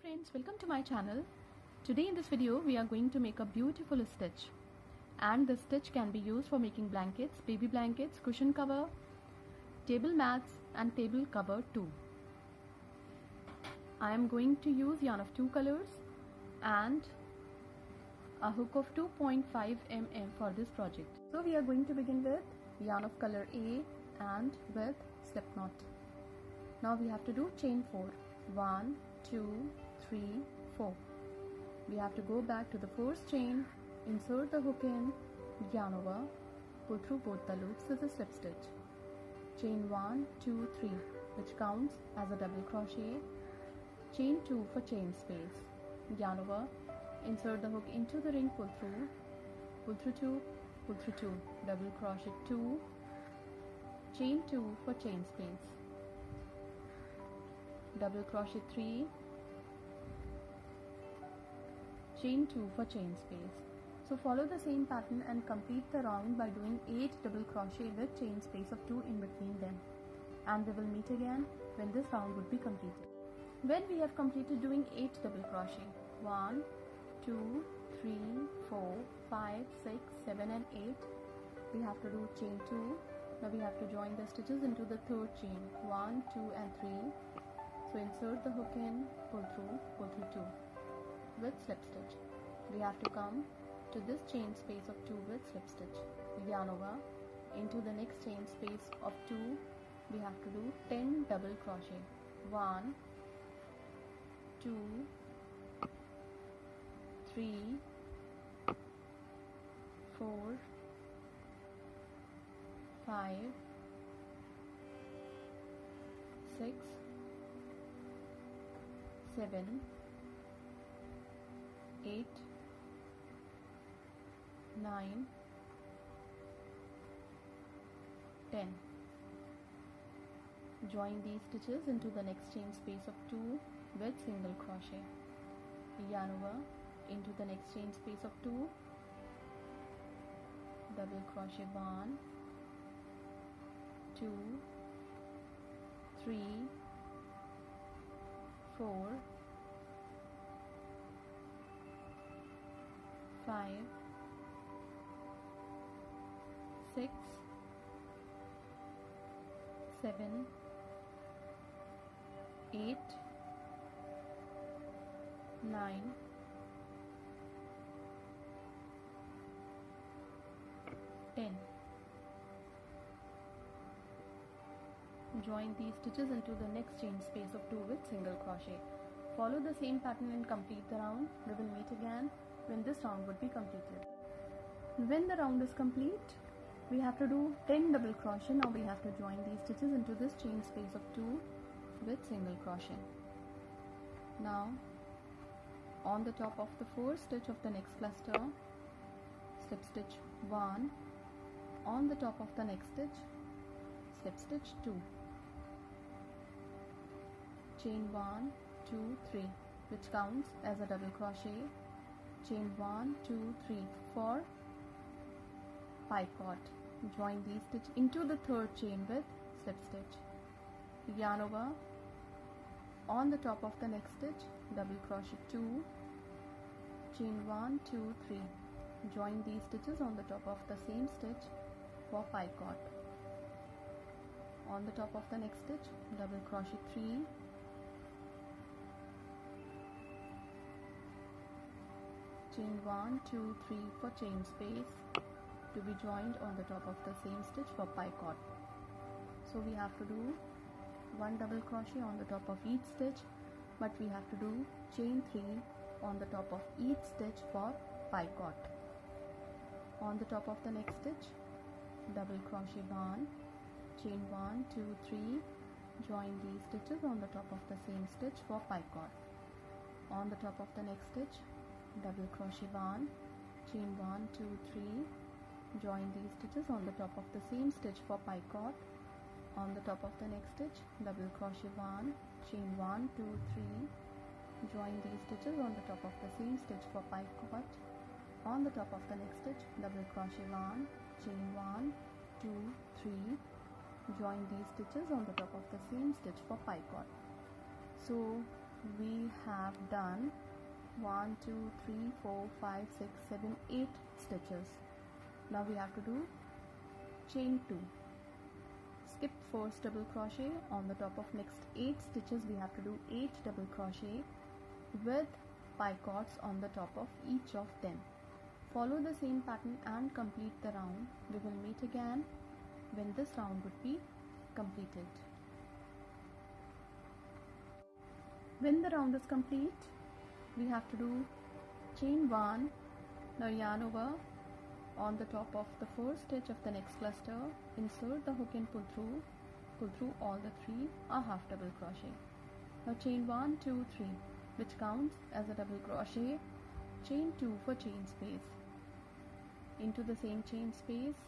friends, welcome to my channel. Today in this video we are going to make a beautiful stitch, and this stitch can be used for making blankets, baby blankets, cushion cover, table mats and table cover too. I am going to use yarn of 2 colors and a hook of 2.5 mm for this project. So we are going to begin with yarn of color A and with slip knot. Now we have to do chain 4. 1, 2, 3, 4. We have to go back to the first chain, insert the hook in, yarn over, pull through both the loops as a slip stitch. Chain 1, 2, 3, which counts as a double crochet. Chain 2 for chain space. Yarn over, insert the hook into the ring, pull through 2, pull through 2, double crochet 2, chain 2 for chain space. Double crochet 3, chain 2 for chain space. So follow the same pattern and complete the round by doing 8 double crochet with chain space of 2 in between them, and we will meet again when this round would be completed. When we have completed doing 8 double crochet, 1, 2, 3, 4, 5, 6, 7 and 8, we have to do chain 2. Now we have to join the stitches into the third chain, 1, 2 and 3. So insert the hook in, pull through 2 with slip stitch. We have to come to this chain space of 2 with slip stitch. Yarn over, into the next chain space of 2, we have to do 10 double crochet. 1, 2, 3, 4, 5, 6, 7, 8, 9, 10. Join these stitches into the next chain space of 2 with single crochet. Yarn over, into the next chain space of 2, double crochet 1, 2, 3, 4, 5, 6, 7, 8, 9, 10. Join these stitches into the next chain space of 2 with single crochet. Follow the same pattern and complete the round. We will meet again when this round would be completed. When the round is complete, we have to do 10 double crochet. Now we have to join these stitches into this chain space of 2 with single crochet. Now on the top of the first stitch of the next cluster, slip stitch 1, on the top of the next stitch, slip stitch 2, chain 1, 2, 3, which counts as a double crochet. Chain 1, 2, 3 for picot. Join these stitch into the third chain with slip stitch. Yarn over, on the top of the next stitch, double crochet 2, chain 1, 2, 3. Join these stitches on the top of the same stitch for picot. On the top of the next stitch, double crochet 3, chain 1, 2, 3 for chain space, to be joined on the top of the same stitch for picot. So we have to do 1 double crochet on the top of each stitch, but we have to do chain 3 on the top of each stitch for picot. On the top of the next stitch, double crochet 1, chain 1, 2, 3, join these stitches on the top of the same stitch for picot. On the top of the next stitch, double crochet 1, chain 1, 2, 3, join these stitches on the top of the same stitch for picot. On the top of the next stitch, double crochet 1, chain 1, 2, 3, join these stitches on the top of the same stitch for picot. On the top of the next stitch, double crochet 1, chain 1, 2, 3, join these stitches on the top of the same stitch for picot. So we have done 1 2 3 4 5 6 7 8 stitches. Now we have to do chain 2. Skip first double crochet. On the top of next 8 stitches we have to do 8 double crochet with picots on the top of each of them. Follow the same pattern and complete the round. We will meet again when this round would be completed. When the round is complete, we have to do chain 1. Now yarn over. On the top of the first stitch of the next cluster, insert the hook and pull through all the 3 a half double crochet. Now chain 1 2 3, which counts as a double crochet. Chain 2 for chain space. Into the same chain space,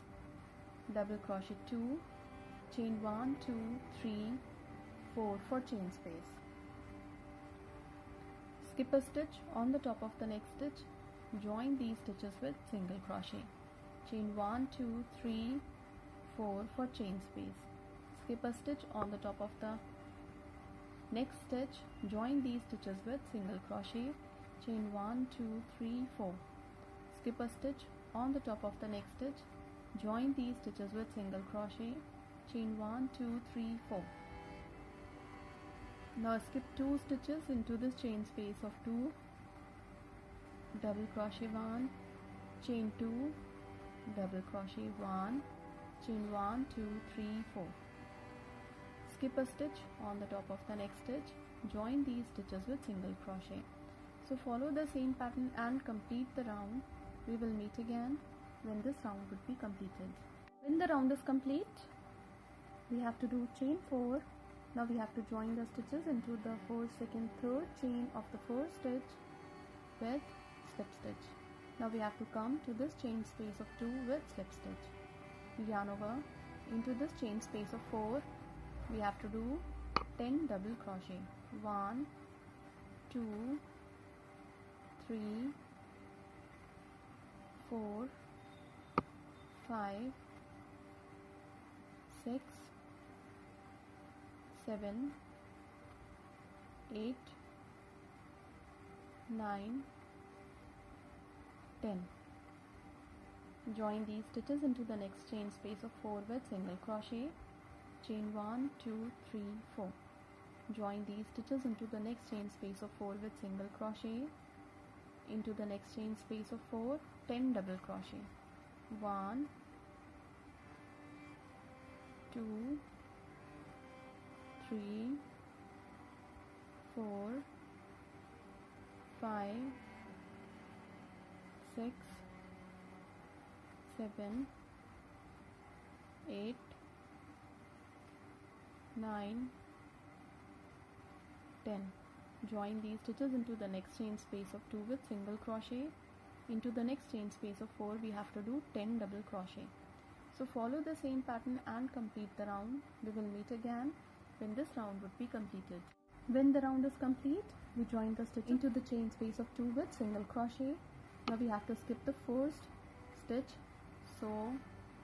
double crochet 2, chain 1 2 3 4 for chain space. Skip a stitch on the top of the next stitch. Join these stitches with single crochet. Chain 1 2 3 4 for chain space. Skip a stitch on the top of the next stitch. Join these stitches with single crochet. Chain 1 2 3 4. Skip a stitch on the top of the next stitch. Join these stitches with single crochet. Chain 1 2 3 4. Now skip 2 stitches into this chain space of 2. Double crochet 1, chain 2, double crochet 1, chain 1 2 3 4. Skip a stitch on the top of the next stitch. Join these stitches with single crochet. So follow the same pattern and complete the round. We will meet again when this round would be completed. When the round is complete, we have to do chain 4. Now we have to join the stitches into the 1st, 2nd, 3rd chain of the 1st stitch with slip stitch. Now we have to come to this chain space of 2 with slip stitch. Yarn over. Into this chain space of 4, we have to do 10 double crochet. 1 2 3 4 5 6 7 8 9 10. Join these stitches into the next chain space of 4 with single crochet. Chain 1 2 3 4. Join these stitches into the next chain space of 4 with single crochet. Into the next chain space of 4, 10 double crochet. 1 2 3 4 5 6 7 8 9 10. Join these stitches into the next chain space of 2 with single crochet. Into the next chain space of 4 we have to do 10 double crochet. So follow the same pattern and complete the round. We will meet again when this round would be completed. When the round is complete, we join the stitch into the chain space of 2 with single crochet. Now we have to skip the first stitch. So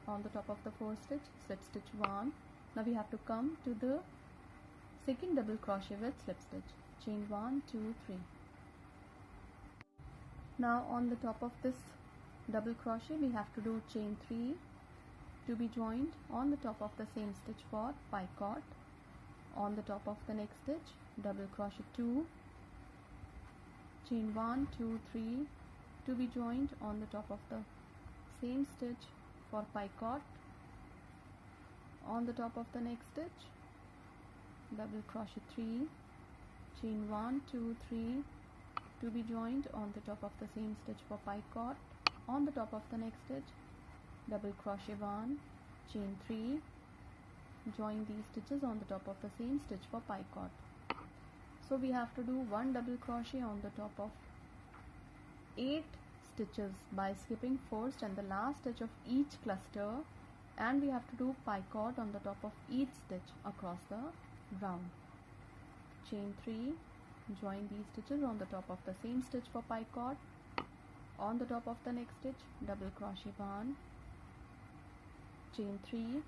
on the top of the first stitch, slip stitch 1. Now we have to come to the second double crochet with slip stitch. Chain 1 2 3. Now on the top of this double crochet we have to do chain 3 to be joined on the top of the same stitch for picot. On the top of the next stitch, double crochet 2, chain 1 2 3 to be joined on the top of the same stitch for picot. On the top of the next stitch, double crochet 3, chain 1 2 3 to be joined on the top of the same stitch for picot. On the top of the next stitch, double crochet 1, chain 3, join these stitches on the top of the same stitch for picot. So we have to do 1 double crochet on the top of 8 stitches by skipping first and the last stitch of each cluster, and we have to do picot on the top of each stitch across the round. Chain 3, join these stitches on the top of the same stitch for picot. On the top of the next stitch, double crochet 1, chain 3,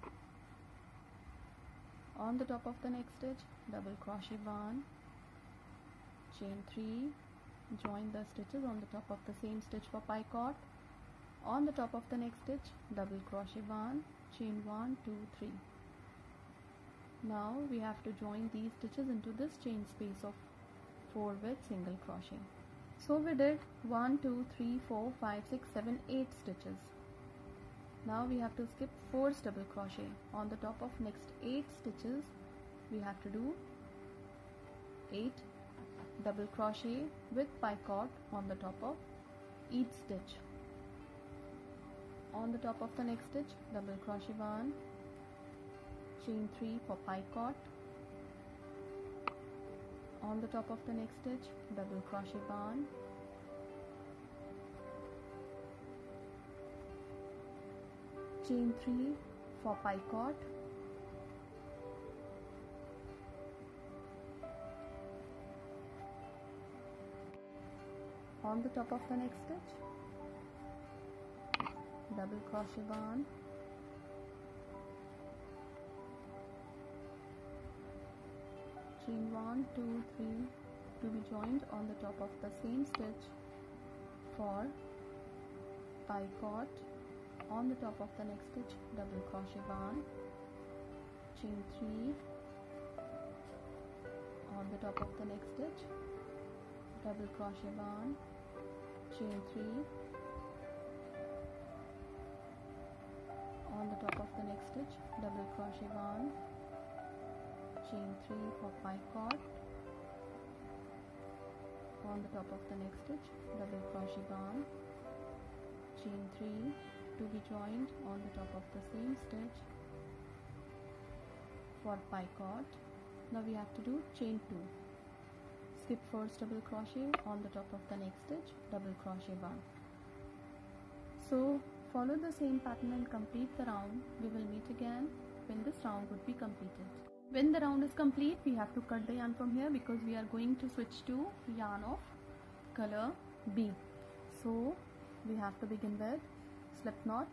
on the top of the next stitch, double crochet 1, chain 3, join the stitches on the top of the same stitch for picot. On the top of the next stitch, double crochet 1, chain 1, 2, 3. Now we have to join these stitches into this chain space of 4 with single crochet. So we did 1, 2, 3, 4, 5, 6, 7, 8 stitches. Now we have to skip 4 double crochet. On the top of next 8 stitches, we have to do 8 double crochet with picot on the top of each stitch. On the top of the next stitch, double crochet 1, chain 3 for picot. On the top of the next stitch, double crochet 1, chain 3 for picot. On the top of the next stitch, double crochet 1, chain 1, 2, 3 to be joined on the top of the same stitch for picot. On the top of the next stitch, double crochet 1, chain 3. On the top of the next stitch, double crochet 1, chain 3. On the top of the next stitch, double crochet 1, chain 3 for picot. On the top of the next stitch, double crochet 1, chain 3 to be joined on the top of the same stitch for picot. Now we have to do chain 2. Skip first double crochet on the top of the next stitch, double crochet 1. So follow the same pattern and complete the round. We will meet again when this round would be completed. When the round is complete, we have to cut the yarn from here because we are going to switch to yarn of color B. So we have to begin with slip knot.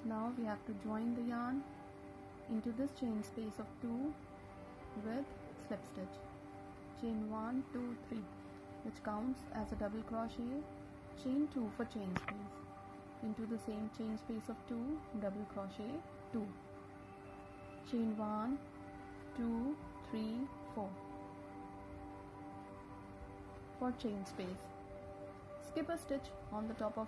Now we have to join the yarn into this chain space of 2 with slip stitch. Chain 1, 2, 3, which counts as a double crochet. Chain 2 for chain space. Into the same chain space of 2, double crochet 2. Chain 1, 2, 3, 4 for chain space. Skip a stitch on the top of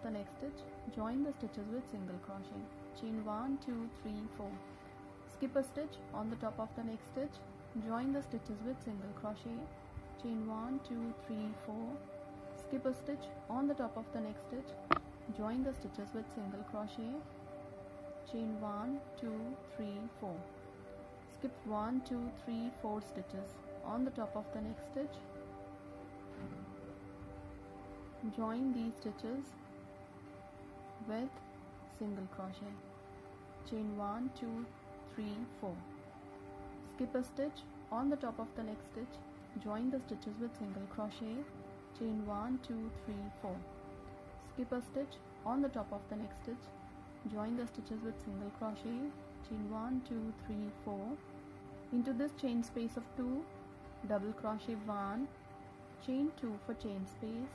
the next stitch. Join the stitches with single crochet. Chain 1, 2, 3, 4. Skip a stitch on the top of the next stitch. Join the stitches with single crochet. Chain 1, 2, 3, 4. Skip a stitch on the top of the next stitch. Join the stitches with single crochet. Chain 1, 2, 3, 4. Skip 1, 2, 3, 4 stitches on the top of the next stitch. Join these stitches with single crochet. Chain 1, 2, 3, 4. Skip a stitch on the top of the next stitch. Join the stitches with single crochet. Chain 1, 2, 3, 4. Skip a stitch on the top of the next stitch. Join the stitches with single crochet. Chain 1, 2, 3, 4. Into this chain space of 2, double crochet 1, chain 2 for chain space.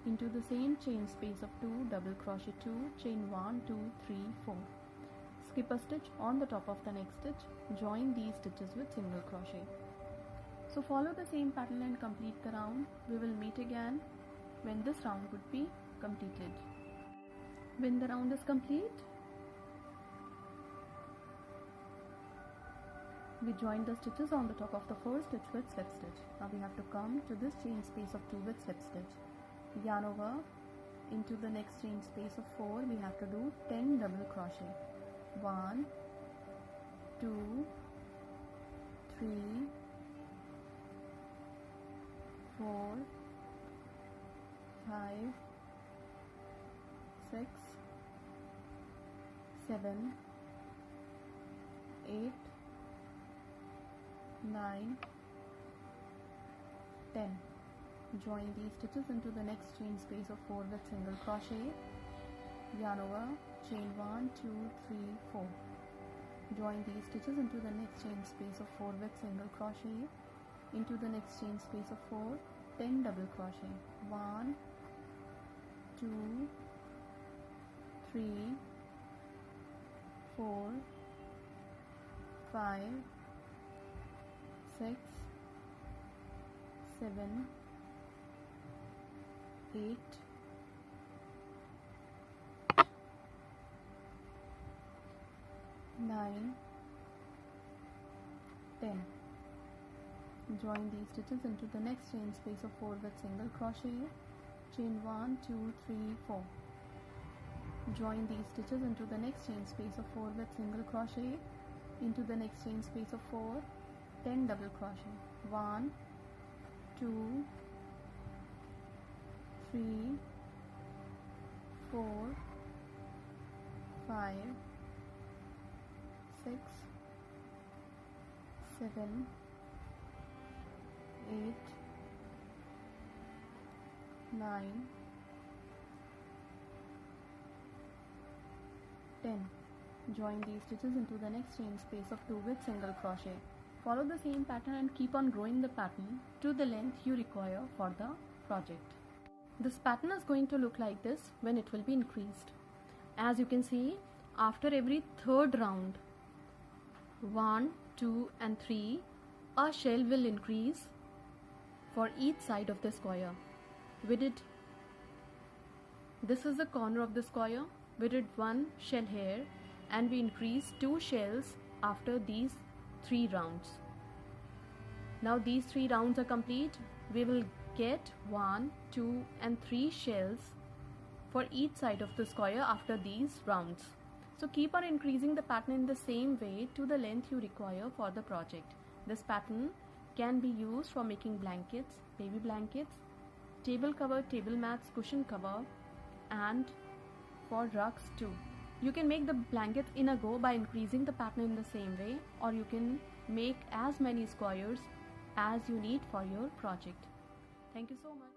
Into the same chain space of 2, double crochet 2, chain 1, 2, 3, 4. Skip a stitch on the top of the next stitch. Join these stitches with single crochet. So follow the same pattern and complete the round. We will meet again when this round would be completed. When the round is complete, we join the stitches on the top of the first stitch with slip stitch. Now we have to come to this chain space of 2 with slip stitch. Yarn over into the next chain space of 4. We have to do 10 double crochet. 1, 2, 3, 4, 5, 6, 7, 8, 9, 10. Join these stitches into the next chain space of 4 with single crochet. Yarn over, chain 1, 2, 3, 4. Join these stitches into the next chain space of 4 with single crochet, into the next chain space of 4, 10 double crochet. 1, 2, 3, 4, 5, 6, 7, 8, 9, 10. Join these stitches into the next chain space of 4 with single crochet, chain 1, 2, 3, 4. Join these stitches into the next chain space of 4 with single crochet, into the next chain space of 4, 10 double crochet. 1, 2, 3, 4, 5, 6, 7, 8, 9, 10. Join these stitches into the next chain space of 2 with single crochet. Follow the same pattern and keep on growing the pattern to the length you require for the project. This pattern is going to look like this when it will be increased. As you can see, after every third round, 1, 2 and 3, a shell will increase for each side of the square. This is the corner of the square. We did 1 shell here and we increased 2 shells after these 3 rounds. Now these 3 rounds are complete. We will get 1, 2 and 3 shells for each side of the square after these rounds. So keep on increasing the pattern in the same way to the length you require for the project. This pattern can be used for making blankets, baby blankets, table cover, table mats, cushion cover, and for rugs too. You can make the blankets in a go by increasing the pattern in the same way, or you can make as many squares as you need for your project. Thank you so much.